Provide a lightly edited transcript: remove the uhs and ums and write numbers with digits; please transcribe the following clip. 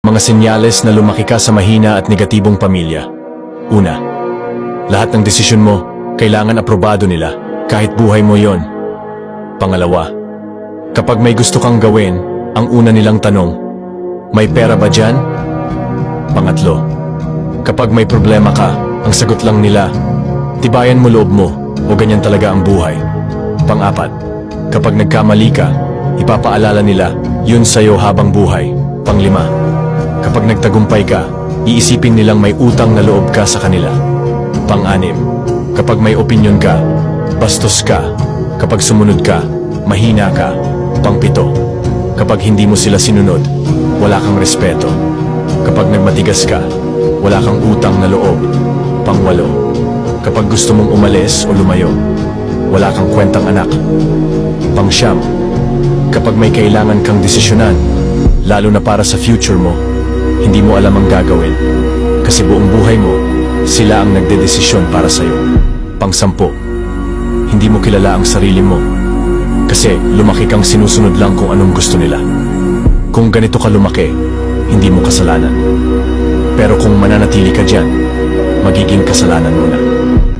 Mga senyales na lumaki ka sa mahina at negatibong pamilya. Una, lahat ng desisyon mo, kailangan aprobado nila, kahit buhay mo yon. Pangalawa, kapag may gusto kang gawin, ang una nilang tanong, may pera ba dyan? Pangatlo, kapag may problema ka, ang sagot lang nila, tibayan mo loob mo, o ganyan talaga ang buhay. Pang-apat, kapag nagkamali ka, ipapaalala nila, yun sa'yo habang buhay. Pang-lima, kapag nagtagumpay ka, iisipin nilang may utang na loob ka sa kanila. Pang-anim, kapag may opinyon ka, bastos ka. Kapag sumunod ka, mahina ka. Pang-pito, kapag hindi mo sila sinunod, wala kang respeto. Kapag nagmatigas ka, wala kang utang na loob. Pang-walo, kapag gusto mong umalis o lumayo, wala kang kwentang anak. Pang-siyam, kapag may kailangan kang desisyonan, lalo na para sa future mo, hindi mo alam ang gagawin. Kasi buong buhay mo, sila ang nagdedesisyon para sa'yo. Pang-sampo, hindi mo kilala ang sarili mo. Kasi lumaki kang sinusunod lang kung anong gusto nila. Kung ganito ka lumaki, hindi mo kasalanan. Pero kung mananatili ka dyan, magiging kasalanan mo na.